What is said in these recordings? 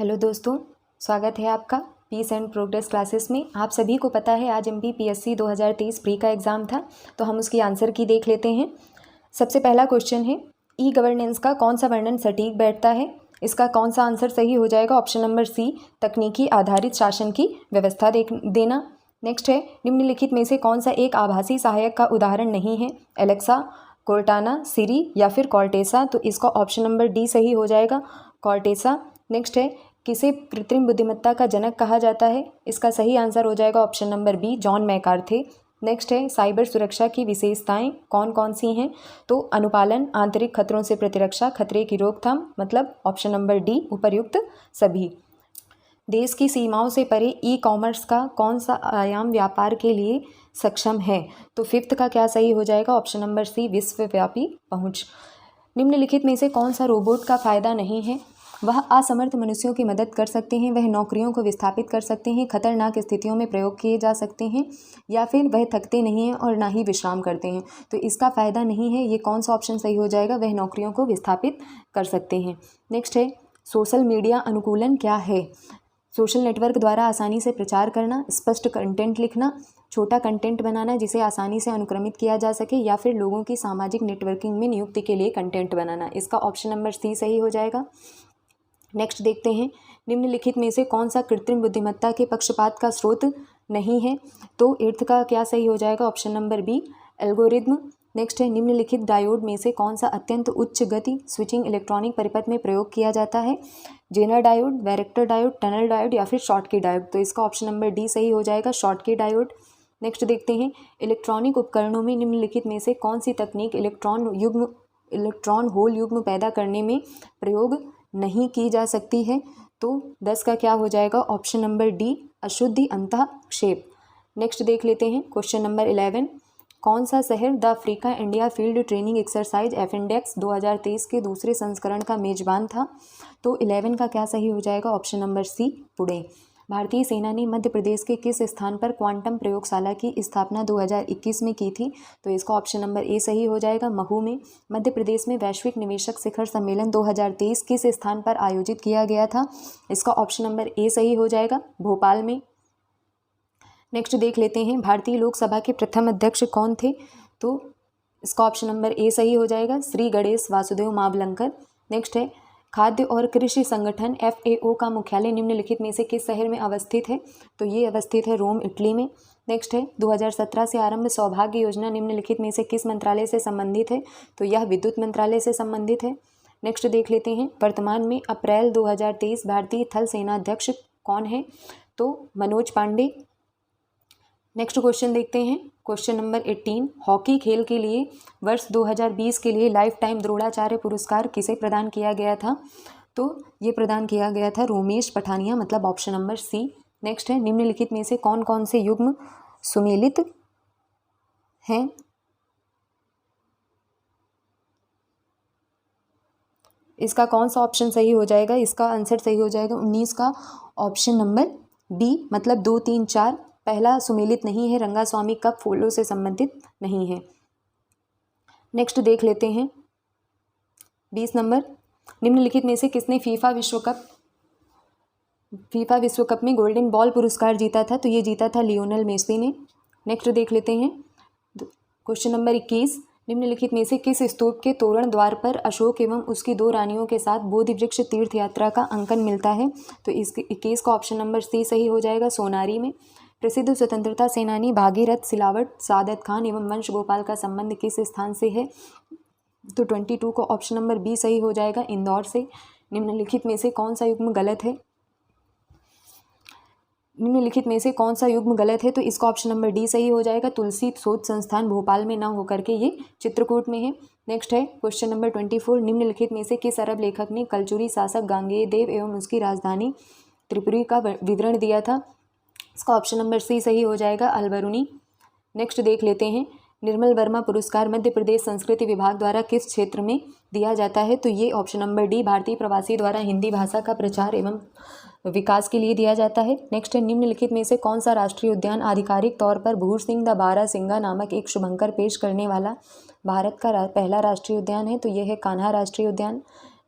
Hello दोस्तों, स्वागत है आपका पीस एंड प्रोग्रेस क्लासेस में। आप सभी को पता है आज MPPSC 2023 प्री का एग्ज़ाम था, तो हम उसकी आंसर की देख लेते हैं। सबसे पहला क्वेश्चन है, ई गवर्नेंस का कौन सा वर्णन सटीक बैठता है? इसका कौन सा आंसर सही हो जाएगा? ऑप्शन नंबर सी, तकनीकी आधारित शासन की व्यवस्था देना। नेक्स्ट है, निम्नलिखित में से कौन सा एक आभासी सहायक का उदाहरण नहीं है? एलेक्सा, कोर्टाना, सिरी या फिर कॉर्टेसा? तो इसका ऑप्शन नंबर डी सही हो जाएगा, कॉर्टेसा। नेक्स्ट है, किसे कृत्रिम बुद्धिमत्ता का जनक कहा जाता है? इसका सही आंसर हो जाएगा option number B, John McCarthy. Next है, साइबर सुरक्षा की विशेषताएं कौन कौन सी हैं? तो अनुपालन, आंतरिक खतरों से प्रतिरक्षा, खतरे की रोकथाम, मतलब ऑप्शन नंबर डी उपर्युक्त सभी। देश की सीमाओं से परे ई कॉमर्स का कौन सा आयाम व्यापार के लिए सक्षम है? तो फिफ्थ का क्या सही हो जाएगा? ऑप्शन नंबर सी, विश्वव्यापी पहुंच। निम्नलिखित में से कौन सा रोबोट का फायदा नहीं है? वह असमर्थ मनुष्यों की मदद कर सकते हैं, वह नौकरियों को विस्थापित कर सकते हैं, खतरनाक स्थितियों में प्रयोग किए जा सकते हैं, या फिर वह थकते नहीं हैं और ना ही विश्राम करते हैं। तो इसका फ़ायदा नहीं है, ये कौन सा ऑप्शन सही हो जाएगा? वह नौकरियों को विस्थापित कर सकते हैं। नेक्स्ट है, सोशल मीडिया अनुकूलन क्या है? सोशल नेटवर्क द्वारा आसानी से प्रचार करना, स्पष्ट कंटेंट लिखना, छोटा कंटेंट बनाना जिसे आसानी से अनुक्रमित किया जा सके, या फिर लोगों की सामाजिक नेटवर्किंग में नियुक्ति के लिए कंटेंट बनाना। इसका ऑप्शन नंबर सी सही हो जाएगा। नेक्स्ट देखते हैं, निम्नलिखित में से कौन सा कृत्रिम बुद्धिमत्ता के पक्षपात का स्रोत नहीं है? तो एट्थ का क्या सही हो जाएगा? Option number B, algorithm. Next है, निम्नलिखित डायोड में से कौन सा अत्यंत उच्च गति स्विचिंग इलेक्ट्रॉनिक परिपथ में प्रयोग किया जाता है? Zener diode, varactor diode, tunnel diode या फिर शॉटकी डायोड? तो इसका ऑप्शन नंबर डी सही हो जाएगा, शॉटकी डायोड। नेक्स्ट देखते हैं, इलेक्ट्रॉनिक उपकरणों में निम्नलिखित में से कौन सी तकनीक इलेक्ट्रॉन होल युग्म पैदा करने में प्रयोग नहीं की जा सकती है? तो 10 का क्या हो जाएगा? ऑप्शन नंबर डी, अशुद्धि अंतःक्षेप। नेक्स्ट देख लेते हैं क्वेश्चन नंबर 11, कौन सा शहर the Africa India field training exercise AFINDEX 2023 के दूसरे संस्करण का मेजबान था? तो 11 का क्या सही हो जाएगा? Option number C, Pune. भारतीय सेना ने मध्य प्रदेश के किस स्थान पर क्वांटम प्रयोगशाला की स्थापना 2021 में की थी? तो इसका ऑप्शन नंबर ए सही हो जाएगा, महू में। मध्य प्रदेश में वैश्विक निवेशक शिखर सम्मेलन 2023 किस स्थान पर आयोजित किया गया था? इसका ऑप्शन नंबर ए सही हो जाएगा, भोपाल में। नेक्स्ट देख लेते हैं, भारतीय लोकसभा के प्रथम अध्यक्ष कौन थे? तो इसका ऑप्शन नंबर ए सही हो जाएगा, श्री गणेश वासुदेव मावलंकर। नेक्स्ट है, खाद्य और कृषि संगठन FAO का मुख्यालय निम्नलिखित में से किस शहर में अवस्थित है? तो ये अवस्थित है रोम, इटली में। नेक्स्ट है, 2017 से आरंभ सौभाग्य योजना निम्नलिखित में से किस मंत्रालय से संबंधित है? तो यह विद्युत मंत्रालय से संबंधित है। नेक्स्ट देख लेते हैं, वर्तमान में अप्रैल 2023 भारतीय थल सेना अध्यक्ष कौन है? तो मनोज पांडे। नेक्स्ट क्वेश्चन देखते हैं, क्वेश्चन नंबर 18, हॉकी खेल के लिए वर्ष 2020 के लिए लाइफ टाइम द्रोणाचार्य पुरस्कार किसे प्रदान किया गया था? तो ये प्रदान किया गया था रोमेश पठानिया, मतलब ऑप्शन नंबर सी। नेक्स्ट है, निम्नलिखित में से कौन कौन से युग्म सुमेलित हैं? इसका कौन सा ऑप्शन सही हो जाएगा? इसका आंसर सही हो जाएगा 19 का ऑप्शन नंबर बी, मतलब 2, 3, 4। पहला सुमेलित नहीं है, रंगास्वामी कप फूलों से संबंधित नहीं है। नेक्स्ट देख लेते हैं 20 नंबर, निम्नलिखित में से किसने फीफा विश्व कप में गोल्डन बॉल पुरस्कार जीता था? तो ये जीता था लियोनेल मेसी ने। नेक्स्ट देख लेते हैं क्वेश्चन नंबर 21, निम्नलिखित में से किस स्तूप के तोरण द्वार पर अशोक एवं उसकी 2 रानियों के साथ बोधि वृक्ष तीर्थ यात्रा का अंकन मिलता है? तो इस 21 का ऑप्शन नंबर सी सही हो जाएगा, सोनारी में। प्रसिद्ध स्वतंत्रता सेनानी भागीरथ सिलावट, सादत खान एवं वंश गोपाल का संबंध किस स्थान से है? तो 22 को ऑप्शन नंबर बी सही हो जाएगा, इंदौर से। निम्नलिखित में से कौन सा युग्म गलत है? निम्नलिखित में से कौन सा युग्म गलत है? तो इसका ऑप्शन नंबर डी सही हो जाएगा, तुलसी शोध संस्थान भोपाल में ना होकर के ये चित्रकूट में है। नेक्स्ट है क्वेश्चन नंबर 24, निम्नलिखित में से किस अरब लेखक ने कलचुरी शासक गांगेय देव एवं उसकी राजधानी त्रिपुरी का विवरण दिया था? इसका ऑप्शन नंबर सी सही हो जाएगा, अलबरूनी। नेक्स्ट देख लेते हैं, निर्मल वर्मा पुरस्कार मध्य प्रदेश संस्कृति विभाग द्वारा किस क्षेत्र में दिया जाता है? तो ये ऑप्शन नंबर डी, भारतीय प्रवासी द्वारा हिंदी भाषा का प्रचार एवं विकास के लिए दिया जाता है। नेक्स्ट है, निम्नलिखित में से कौन सा राष्ट्रीय उद्यान आधिकारिक तौर पर भूर सिंह द बारासिंगा नामक एक शुभंकर पेश करने वाला भारत का पहला राष्ट्रीय उद्यान है? तो यह है कान्हा राष्ट्रीय उद्यान।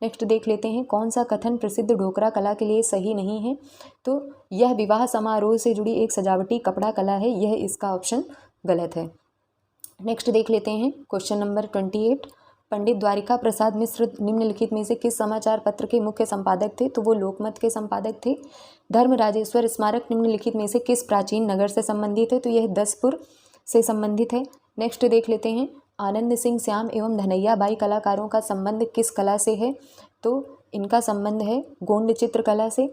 नेक्स्ट देख लेते हैं कौन सा कथन प्रसिद्ध ढोकरा कला के लिए सही नहीं है। तो यह विवाह समारोह से जुड़ी एक सजावटी कपड़ा कला है, यह इसका ऑप्शन गलत है। नेक्स्ट देख लेते हैं क्वेश्चन नंबर 28। पंडित द्वारिका प्रसाद मिश्र निम्नलिखित में से किस समाचार पत्र के मुख्य संपादक थे? तो वो लोकमत के संपादक थे। धर्मराजेश्वर स्मारक निम्नलिखित में से किस प्राचीन नगर से संबंधित है? तो यह दसपुर से संबंधित है। नेक्स्ट देख लेते हैं आनंद सिंह श्याम एवं धनैया बाई कलाकारों का संबंध किस कला से है? तो इनका संबंध है गोंड चित्रकला से।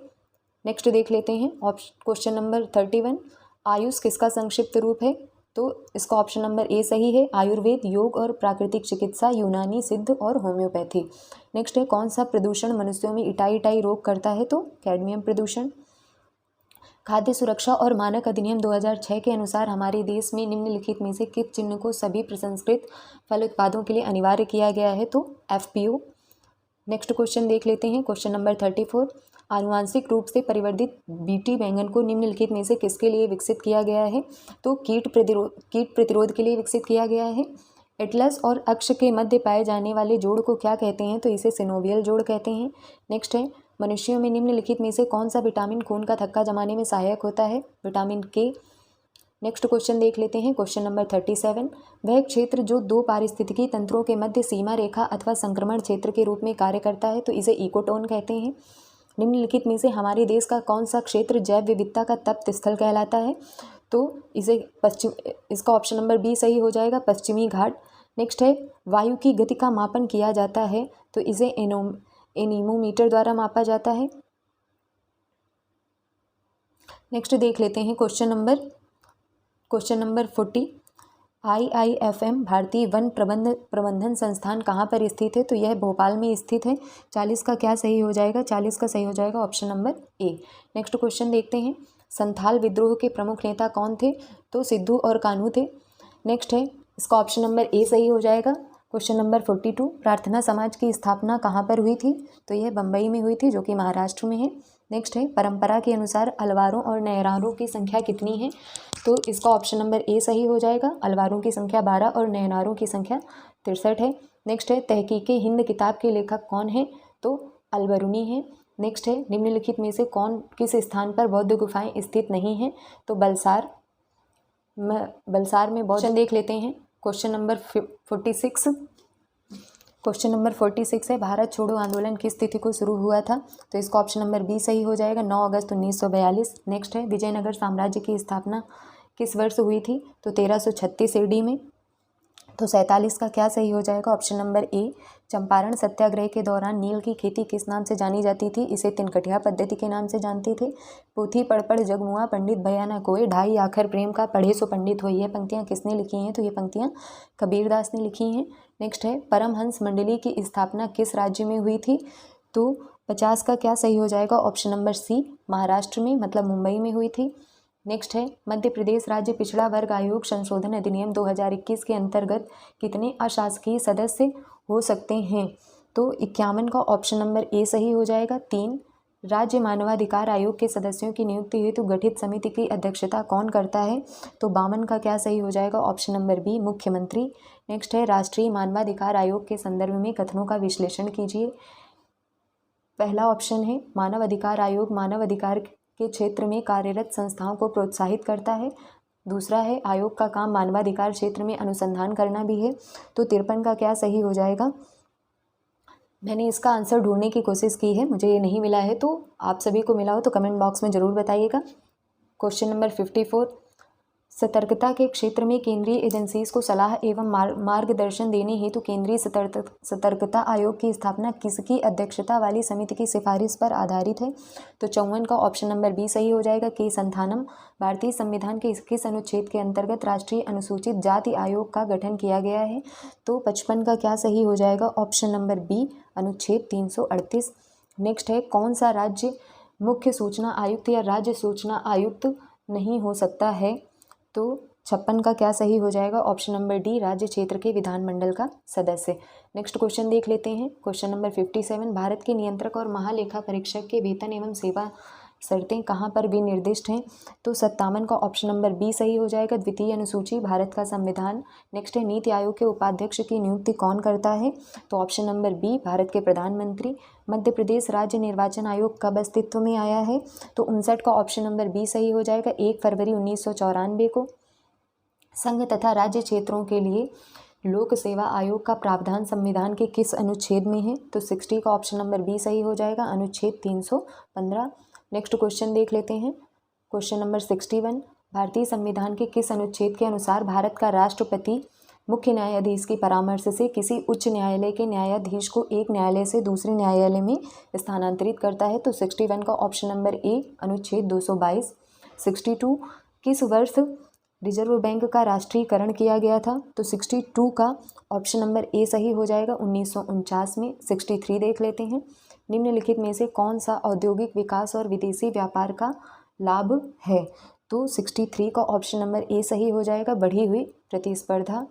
नेक्स्ट देख लेते हैं क्वेश्चन नंबर 31। आयुष किसका संक्षिप्त रूप है? तो इसका ऑप्शन नंबर ए सही है। आयुर्वेद, योग और प्राकृतिक चिकित्सा, यूनानी, सिद्ध और होम्योपैथी। नेक्स्ट है कौन सा प्रदूषण मनुष्यों में इटाई रोग करता है? तो कैडमियम प्रदूषण। खाद्य सुरक्षा और मानक अधिनियम 2006 के अनुसार हमारे देश में निम्नलिखित में से किस चिन्ह को सभी प्रसंस्कृत फल उत्पादों के लिए अनिवार्य किया गया है? तो FPO। नेक्स्ट क्वेश्चन देख लेते हैं क्वेश्चन नंबर 34। आनुवांशिक रूप से परिवर्धित बीटी बैंगन को निम्नलिखित में से किसके लिए विकसित किया गया है? तो कीट प्रतिरोध के लिए विकसित किया गया है। एटलस और अक्ष के मध्य पाए जाने वाले जोड़ को क्या कहते हैं? तो इसे सिनोवियल जोड़ कहते हैं। नेक्स्ट है मनुष्यों में निम्नलिखित में से कौन सा विटामिन खून का थक्का जमाने में सहायक होता है? Vitamin K। नेक्स्ट क्वेश्चन देख लेते हैं क्वेश्चन नंबर 37। वह क्षेत्र जो दो पारिस्थितिकी तंत्रों के मध्य सीमा रेखा अथवा संक्रमण क्षेत्र के रूप में कार्य करता है, तो इसे इकोटोन कहते हैं। निम्नलिखित में से हमारे देश का कौन सा क्षेत्र जैव विविधता का तप्त स्थल कहलाता है? तो इसे इसका ऑप्शन नंबर बी सही हो जाएगा, पश्चिमी घाट। नेक्स्ट है वायु की गति का मापन किया जाता है, तो इसे एनीमोमीटर द्वारा मापा जाता है। नेक्स्ट देख लेते हैं क्वेश्चन नंबर 40। IIFM भारतीय वन प्रबंधन संस्थान कहाँ पर स्थित है? तो यह भोपाल में स्थित है। 40 का क्या सही हो जाएगा? 40 का सही हो जाएगा ऑप्शन नंबर ए। नेक्स्ट क्वेश्चन देखते हैं संथाल विद्रोह के प्रमुख नेता कौन थे? तो सिद्धू और कान्हू थे। नेक्स्ट है इसका ऑप्शन नंबर ए सही हो जाएगा। Question number 42। प्रार्थना समाज की स्थापना कहाँ पर हुई थी? तो यह बम्बई में हुई थी, जो कि महाराष्ट्र में है। नेक्स्ट है परंपरा के अनुसार अलवारों और नयनारों की संख्या कितनी है? तो इसका ऑप्शन नंबर ए सही हो जाएगा। अलवारों की संख्या 12 और नयनारों की संख्या 63 है। नेक्स्ट है तहकीके हिंद किताब के लेखक कौन है? तो अलबरूनी है। नेक्स्ट है निम्नलिखित में से किस स्थान पर बौद्ध गुफाएं स्थित नहीं हैं? तो बलसार में बौद्ध। देख लेते हैं क्वेश्चन नंबर 46। क्वेश्चन नंबर 46 है भारत छोड़ो आंदोलन किस तिथि को शुरू हुआ था? तो इसका ऑप्शन नंबर बी सही हो जाएगा, 9 अगस्त 1942। नेक्स्ट है विजयनगर साम्राज्य की स्थापना किस वर्ष हुई थी? तो 1336 AD में। तो 47 का क्या सही हो जाएगा? Option number A. Champaran Satyagraha के दौरान नील की खेती किस नाम से जानी जाती थी? इसे तिनकटिया पद्धति के नाम से जानते थे। पोथी पढ़ जगमुआ पंडित भया न कोय, ढाई आखर प्रेम का पढ़े सो पंडित होई। ये पंक्तियाँ किसने लिखी हैं? तो ये पंक्तियाँ कबीरदास ने लिखी हैं। नेक्स्ट है परमहंस मंडली की स्थापना किस राज्य में हुई थी? तो 50 का क्या सही हो जाएगा? ऑप्शन नंबर सी, महाराष्ट्र में, मतलब मुंबई में हुई थी। नेक्स्ट है मध्य प्रदेश राज्य पिछड़ा वर्ग आयोग संशोधन अधिनियम 2021 के अंतर्गत कितने अशासकीय सदस्य हो सकते हैं? तो 51 का ऑप्शन नंबर ए सही हो जाएगा, 3। राज्य मानवाधिकार आयोग के सदस्यों की नियुक्ति हेतु गठित समिति की अध्यक्षता कौन करता है? तो 52 का क्या सही हो जाएगा? ऑप्शन नंबर बी, मुख्यमंत्री। नेक्स्ट है राष्ट्रीय मानवाधिकार आयोग के संदर्भ में कथनों का विश्लेषण कीजिए। पहला ऑप्शन है मानव अधिकार आयोग मानव अधिकार के क्षेत्र में कार्यरत संस्थाओं को प्रोत्साहित करता है। दूसरा है आयोग का काम मानवाधिकार क्षेत्र में अनुसंधान करना भी है। तो 53 का क्या सही हो जाएगा? मैंने इसका आंसर ढूंढने की कोशिश की है, मुझे ये नहीं मिला है, तो आप सभी को मिला हो तो कमेंट बॉक्स में ज़रूर बताइएगा। Question number 54। सतर्कता के क्षेत्र में केंद्रीय एजेंसीज को सलाह एवं मार्गदर्शन देने हेतु केंद्रीय सतर्कता आयोग की स्थापना किसकी अध्यक्षता वाली समिति की सिफारिश पर आधारित है? तो 54 का ऑप्शन नंबर बी सही हो जाएगा, के संथानम। भारतीय संविधान के किस अनुच्छेद के अंतर्गत राष्ट्रीय अनुसूचित जाति आयोग का गठन किया गया है? तो 55 का क्या सही हो जाएगा? ऑप्शन नंबर बी, अनुच्छेद 338। नेक्स्ट है कौन सा राज्य मुख्य सूचना आयुक्त या राज्य सूचना आयुक्त नहीं हो सकता है? तो 56 का क्या सही हो जाएगा? ऑप्शन नंबर डी, राज्य क्षेत्र के विधानमंडल का सदस्य। नेक्स्ट क्वेश्चन देख लेते हैं क्वेश्चन नंबर 57। भारत के नियंत्रक और महालेखा परीक्षक के वेतन एवं सेवा शर्तें कहाँ पर विनिर्दिष्ट हैं? तो 57 का ऑप्शन नंबर बी सही हो जाएगा, द्वितीय अनुसूची, भारत का संविधान। नेक्स्ट है नीति आयोग के उपाध्यक्ष की नियुक्ति कौन करता है? तो ऑप्शन नंबर बी, भारत के प्रधानमंत्री। मध्य प्रदेश राज्य निर्वाचन आयोग कब अस्तित्व में आया है? तो 59 का ऑप्शन नंबर बी सही हो जाएगा, 1 फरवरी 1994 को। संघ तथा राज्य क्षेत्रों के लिए लोक सेवा आयोग का प्रावधान संविधान के किस अनुच्छेद में है? तो 60 का ऑप्शन नंबर बी सही हो जाएगा, अनुच्छेद 315। नेक्स्ट क्वेश्चन देख लेते हैं, क्वेश्चन नंबर 61, भारतीय संविधान के किस अनुच्छेद के अनुसार भारत का राष्ट्रपति मुख्य न्यायाधीश की परामर्श से किसी उच्च न्यायालय के न्यायाधीश को एक न्यायालय से दूसरे न्यायालय में स्थानांतरित करता है? तो 61 का ऑप्शन नंबर ए, अनुच्छेद 222। 62, किस वर्ष रिजर्व बैंक का राष्ट्रीयकरण किया गया था? तो 62 का ऑप्शन नंबर ए सही हो जाएगा, 1949 में। 63 देख लेते हैं, निम्नलिखित में से कौन सा औद्योगिक विकास और विदेशी व्यापार का लाभ है? तो 63 का ऑप्शन नंबर ए सही हो जाएगा, बढ़ी हुई प्रतिस्पर्धा।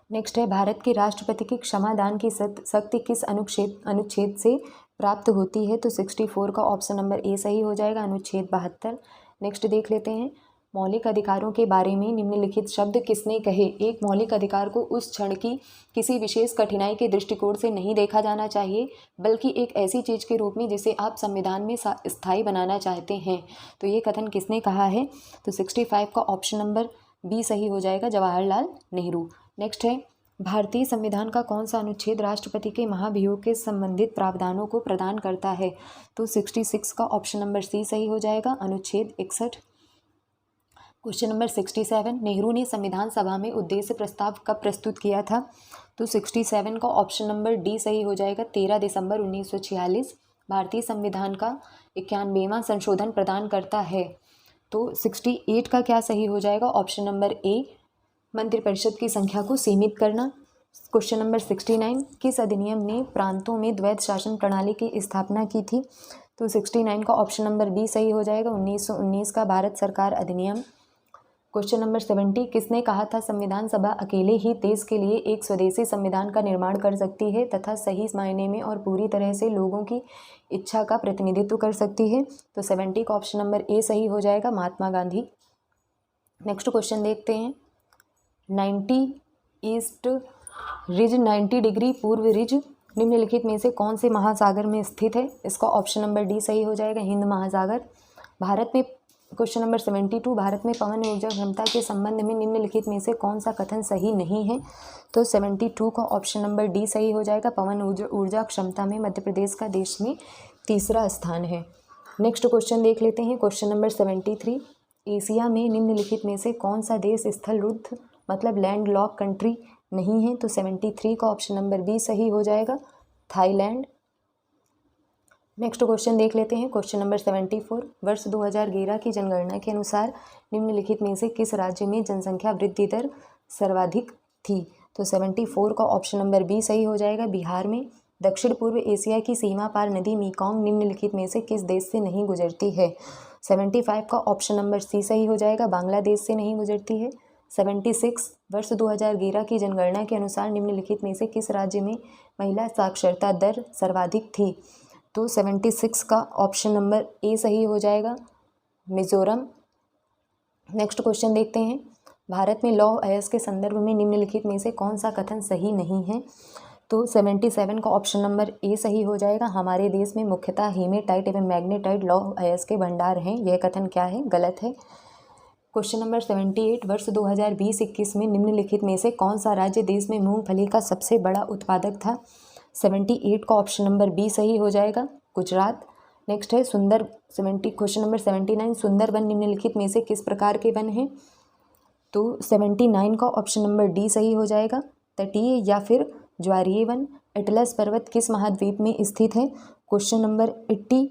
नेक्स्ट है, भारत के राष्ट्रपति की क्षमादान की शक्ति किस अनुच्छेद से प्राप्त होती है? तो 64 का ऑप्शन नंबर ए सही हो जाएगा, अनुच्छेद 72। नेक्स्ट देख लेते हैं, मौलिक अधिकारों के बारे में निम्नलिखित शब्द किसने कहे? एक मौलिक अधिकार को उस क्षण की किसी विशेष कठिनाई के दृष्टिकोण से नहीं देखा जाना चाहिए, बल्कि एक ऐसी चीज़ के रूप में जिसे आप संविधान में स्थायी बनाना चाहते हैं। तो ये कथन किसने कहा है? तो 65 का ऑप्शन नंबर बी सही हो जाएगा, जवाहरलाल नेहरू। नेक्स्ट है, भारतीय संविधान का कौन सा अनुच्छेद राष्ट्रपति के महाभियोग के संबंधित प्रावधानों को प्रदान करता है? तो 66 का ऑप्शन नंबर सी सही हो जाएगा, अनुच्छेद 61। क्वेश्चन नंबर 67, नेहरू ने संविधान सभा में उद्देश्य प्रस्ताव कब प्रस्तुत किया था? तो 67 का ऑप्शन नंबर डी सही हो जाएगा, 13 दिसंबर 1946। भारतीय संविधान का 91वां संशोधन प्रदान करता है? तो 68 का क्या सही हो जाएगा, ऑप्शन नंबर ए, मंत्रिपरिषद की संख्या को सीमित करना। क्वेश्चन नंबर 69, किस अधिनियम ने प्रांतों में द्वैध शासन प्रणाली की स्थापना की थी? तो 69 का ऑप्शन नंबर बी सही हो जाएगा, 1919 का भारत सरकार अधिनियम। क्वेश्चन नंबर 70, किसने कहा था संविधान सभा अकेले ही देश के लिए एक स्वदेशी संविधान का निर्माण कर सकती है तथा सही मायने में और पूरी तरह से लोगों की इच्छा का प्रतिनिधित्व कर सकती है? तो 70 का ऑप्शन नंबर ए सही हो जाएगा, महात्मा गांधी। नेक्स्ट क्वेश्चन देखते हैं, 90 ईस्ट रिज 90 डिग्री पूर्व रिज निम्नलिखित में से कौन से महासागर में स्थित है? इसका ऑप्शन नंबर डी सही हो जाएगा, हिंद महासागर। भारत में क्वेश्चन नंबर 72, भारत में पवन ऊर्जा क्षमता के संबंध में निम्नलिखित में से कौन सा कथन सही नहीं है? तो 72 का ऑप्शन नंबर डी सही हो जाएगा, पवन ऊर्जा क्षमता में मध्य प्रदेश का देश में तीसरा स्थान है। नेक्स्ट क्वेश्चन देख लेते हैं, क्वेश्चन नंबर 73, एशिया में निम्नलिखित में से कौन सा देश स्थलरुद्ध मतलब लैंड लॉक कंट्री नहीं है? तो 73 का ऑप्शन नंबर बी सही हो जाएगा, थाईलैंड। नेक्स्ट क्वेश्चन देख लेते हैं, क्वेश्चन नंबर 74, वर्ष 2011 की जनगणना के अनुसार निम्नलिखित में से किस राज्य में जनसंख्या वृद्धि दर सर्वाधिक थी? तो 74 का ऑप्शन नंबर बी सही हो जाएगा, बिहार में। दक्षिण पूर्व एशिया की सीमा पार नदी मेकॉन्ग निम्नलिखित में से किस देश से नहीं गुजरती है? 75 का ऑप्शन नंबर सी सही हो जाएगा, बांग्लादेश से नहीं गुजरती है। 76, वर्ष 2011 की जनगणना के अनुसार निम्नलिखित में से किस राज्य में महिला साक्षरता दर सर्वाधिक थी? तो 76 का ऑप्शन नंबर ए सही हो जाएगा, मिजोरम। नेक्स्ट क्वेश्चन देखते हैं, भारत में लौह अयस्क के संदर्भ में निम्नलिखित में से कौन सा कथन सही नहीं है? तो 77 का ऑप्शन नंबर ए सही हो जाएगा, हमारे देश में मुख्यतः हीमेटाइट एवं मैग्नेटाइट लौह अयस्क के भंडार हैं। यह कथन क्या है? गलत है। क्वेश्चन नंबर 78, वर्ष 2020-21 में निम्नलिखित में से कौन सा राज्य देश में मूंगफली का सबसे बड़ा उत्पादक था? 78 का ऑप्शन नंबर बी सही हो जाएगा, गुजरात। नेक्स्ट है क्वेश्चन नंबर 79, सुंदर वन निम्नलिखित में से किस प्रकार के वन हैं? तो 79 का ऑप्शन नंबर डी सही हो जाएगा, तटीय या फिर ज्वारीय वन। एटलस पर्वत किस महाद्वीप में स्थित है? क्वेश्चन नंबर 80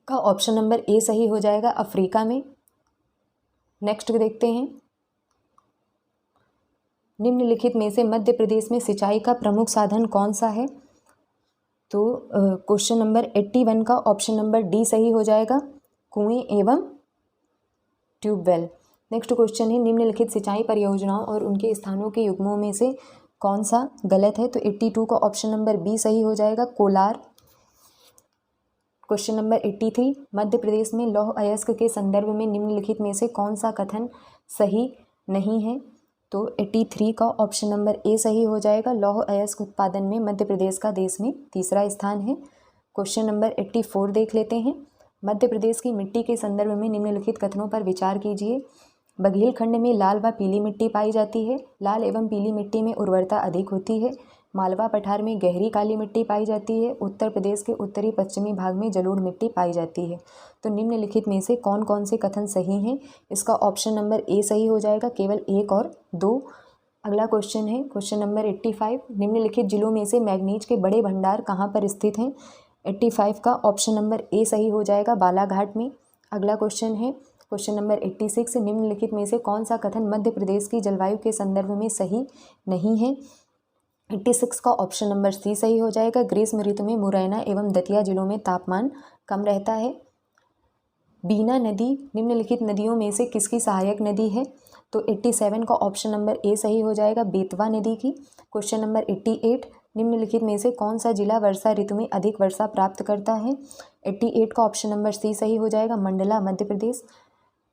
का ऑप्शन नंबर ए सही हो जाएगा, अफ्रीका में। नेक्स्ट देखते हैं, निम्नलिखित में से मध्य प्रदेश में सिंचाई का प्रमुख साधन कौन सा है? तो क्वेश्चन नंबर 81 का ऑप्शन नंबर डी सही हो जाएगा, कुएं एवं ट्यूबवेल। नेक्स्ट क्वेश्चन है, निम्नलिखित सिंचाई परियोजनाओं और उनके स्थानों के युग्मों में से कौन सा गलत है? तो 82 का ऑप्शन नंबर बी सही हो जाएगा, कोलार। क्वेश्चन नंबर 83, मध्य प्रदेश में लौह अयस्क के संदर्भ में निम्नलिखित में से कौन सा कथन सही नहीं है? तो 83 का ऑप्शन नंबर ए सही हो जाएगा। लौह अयस्क उत्पादन में मध्य प्रदेश का देश में तीसरा स्थान है। क्वेश्चन नंबर 84 देख लेते हैं। मध्य प्रदेश की मिट्टी के संदर्भ में निम्नलिखित कथनों पर विचार कीजिए। बघेलखंड में लाल व पीली मिट्टी पाई जाती है। लाल एवं पीली मिट्टी में उर्वरता अधिक होती है। मालवा पठार में गहरी काली मिट्टी पाई जाती है। उत्तर प्रदेश के उत्तरी पश्चिमी भाग में जलोढ़ मिट्टी पाई जाती है। तो निम्नलिखित में से कौन कौन से कथन सही हैं? इसका ऑप्शन नंबर ए सही हो जाएगा, केवल 1 और 2। अगला क्वेश्चन है क्वेश्चन नंबर 85, निम्नलिखित जिलों में से मैग्नीज के बड़े भंडार कहाँ पर स्थित हैं? 85 का ऑप्शन नंबर ए सही हो जाएगा, बालाघाट में। अगला क्वेश्चन है क्वेश्चन नंबर 86, निम्नलिखित में से कौन सा कथन मध्य प्रदेश की जलवायु के संदर्भ में सही नहीं है? 86 का ऑप्शन नंबर सी सही हो जाएगा, ग्रीष्म ऋतु में मुरैना एवं दतिया जिलों में तापमान कम रहता है। बीना नदी निम्नलिखित नदियों में से किसकी सहायक नदी है? तो 87 का ऑप्शन नंबर ए सही हो जाएगा, बेतवा नदी की। क्वेश्चन नंबर 88, निम्नलिखित में से कौन सा जिला वर्षा ऋतु में अधिक वर्षा प्राप्त करता है? 88 का ऑप्शन नंबर सी सही हो जाएगा, मंडला मध्य प्रदेश।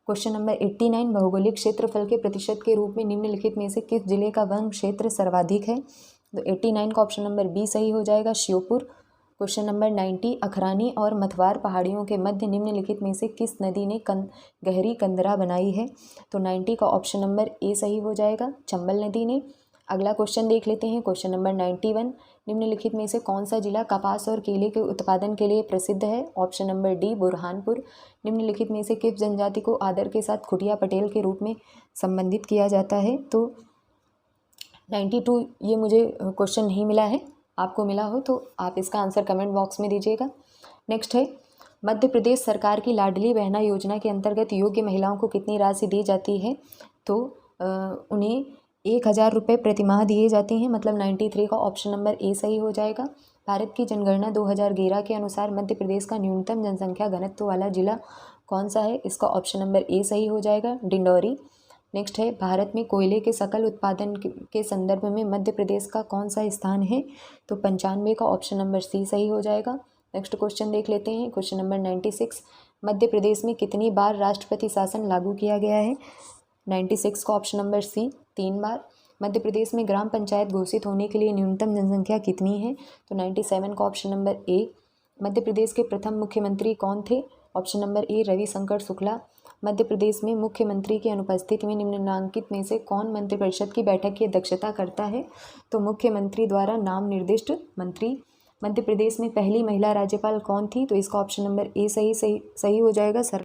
क्वेश्चन नंबर 89, भौगोलिक क्षेत्रफल के प्रतिशत के रूप में निम्नलिखित में से किस जिले का वन क्षेत्र सर्वाधिक है? तो 89 का ऑप्शन नंबर बी सही हो जाएगा, श्योपुर। क्वेश्चन नंबर 90, अखरानी और मथवार पहाड़ियों के मध्य निम्नलिखित में से किस नदी ने गहरी कंदरा बनाई है? तो 90 का ऑप्शन नंबर ए सही हो जाएगा, चंबल नदी ने। अगला क्वेश्चन देख लेते हैं क्वेश्चन नंबर 91, निम्नलिखित में से कौन सा जिला कपास और केले के उत्पादन के लिए प्रसिद्ध है? Option number D, Burhanpur. निम्नलिखित में से किस जनजाति को आदर के साथ खुटिया पटेल के रूप में संबोधित किया जाता है? तो 92 ये मुझे क्वेश्चन नहीं मिला है, आपको मिला हो तो आप इसका आंसर कमेंट बॉक्स में दीजिएगा। नेक्स्ट है, मध्य प्रदेश सरकार की लाडली बहना योजना के अंतर्गत योग्य महिलाओं को कितनी राशि दी जाती है? तो उन्हें 1000 रुपये प्रतिमाह दिए जाते हैं, मतलब 93 का ऑप्शन नंबर ए सही हो जाएगा। भारत की जनगणना 2011 के अनुसार मध्य प्रदेश का न्यूनतम जनसंख्या घनत्व वाला जिला कौन सा है? इसका ऑप्शन नंबर ए सही हो जाएगा, डिंडौरी। नेक्स्ट है, भारत में कोयले के सकल उत्पादन के संदर्भ में मध्य प्रदेश का कौन सा स्थान है? तो 95 का ऑप्शन नंबर सी सही हो जाएगा। नेक्स्ट क्वेश्चन देख लेते हैं क्वेश्चन नंबर 96, मध्य प्रदेश में कितनी बार राष्ट्रपति शासन लागू किया गया है? 96 का ऑप्शन नंबर सी, 3 बार। मध्य प्रदेश में ग्राम पंचायत घोषित होने के लिए न्यूनतम जनसंख्या कितनी है? तो 97 का ऑप्शन नंबर ए। मध्य प्रदेश के प्रथम मुख्यमंत्री कौन थे? Option number A, Ravishankar Shukla. Madhya Pradesh में मुख्यमंत्री की अनुपस्थिति में निम्नलिखित में से कौन मंत्रिपरिषद की बैठक की अध्यक्षता करता है? तो मुख्यमंत्री द्वारा नाम निर्दिष्ट मंत्री। मध्य प्रदेश में पहली महिला राज्यपाल कौन थी? तो इसका ऑप्शन नंबर ए सही हो जाएगा,